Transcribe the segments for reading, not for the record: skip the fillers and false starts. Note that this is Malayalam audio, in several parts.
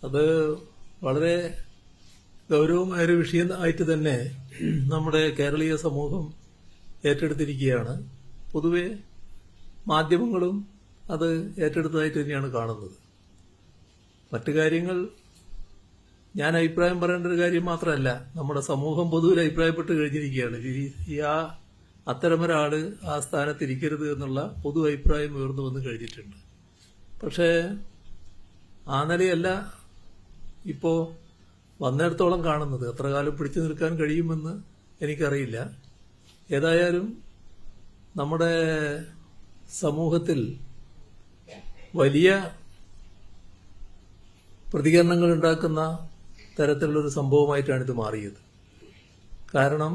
അത് വളരെ ഗൗരവമായൊരു വിഷയമായിട്ട് തന്നെ നമ്മുടെ കേരളീയ സമൂഹം ഏറ്റെടുത്തിരിക്കുകയാണ്. പൊതുവെ മാധ്യമങ്ങളും അത് ഏറ്റെടുത്തതായിട്ട് തന്നെയാണ് കാണുന്നത്. മറ്റു കാര്യങ്ങൾ ഞാൻ അഭിപ്രായം പറയേണ്ട ഒരു കാര്യം മാത്രമല്ല, നമ്മുടെ സമൂഹം പൊതുവിൽ അഭിപ്രായപ്പെട്ട് കഴിഞ്ഞിരിക്കുകയാണ്. അത്തരമൊരാള് ആ സ്ഥാനത്തിരിക്കരുത് എന്നുള്ള പൊതു അഭിപ്രായം ഉയർന്നു വന്ന് കഴിഞ്ഞിട്ടുണ്ട്. പക്ഷേ ആ നിലയല്ല ഇപ്പോ വന്നിടത്തോളം കാണുന്നത്. എത്ര കാലം പിടിച്ചു നിൽക്കാൻ കഴിയുമെന്ന് എനിക്കറിയില്ല. ഏതായാലും നമ്മുടെ സമൂഹത്തിൽ വലിയ പ്രതികരണങ്ങൾ ഉണ്ടാക്കുന്ന തരത്തിലുള്ളൊരു സംഭവമായിട്ടാണ് ഇത് മാറിയത്. കാരണം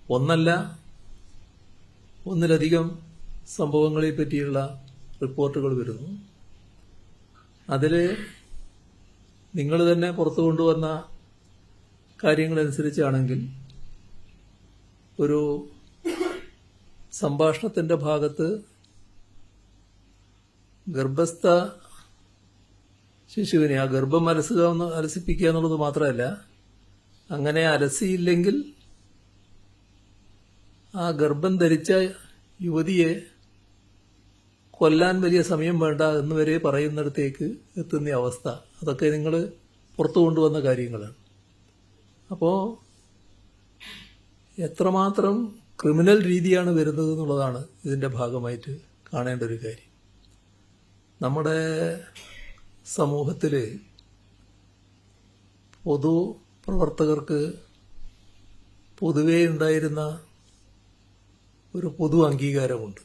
ഒന്നല്ല ഒന്നിലധികം സംഭവങ്ങളെ പറ്റിയുള്ള റിപ്പോർട്ടുകൾ വരുന്നു. അതിൽ നിങ്ങൾ തന്നെ പുറത്തു കൊണ്ടുവന്ന കാര്യങ്ങളനുസരിച്ചാണെങ്കിൽ ഒരു സംഭാഷണത്തിന്റെ ഭാഗത്ത് ഗർഭസ്ഥ ശിശുവിനെ ആ ഗർഭം അലസിപ്പിക്കുക എന്നുള്ളത് മാത്രമല്ല, അങ്ങനെ അലസിയില്ലെങ്കിൽ ആ ഗർഭം ധരിച്ച യുവതിയെ കൊല്ലാൻ വലിയ സമയം വേണ്ട എന്ന് വരെ പറയുന്നിടത്തേക്ക് എത്തുന്ന അവസ്ഥ, അതൊക്കെ നിങ്ങൾ പുറത്തു കൊണ്ടുവന്ന കാര്യങ്ങളാണ്. അപ്പോൾ എത്രമാത്രം ക്രിമിനൽ രീതിയാണ് വരുന്നത് എന്നുള്ളതാണ് ഇതിന്റെ ഭാഗമായിട്ട് കാണേണ്ട ഒരു കാര്യം. നമ്മുടെ സമൂഹത്തിൽ പൊതുപ്രവർത്തകർക്ക് പൊതുവേ ഉണ്ടായിരുന്ന ഒരു പൊതു അംഗീകാരമുണ്ട്.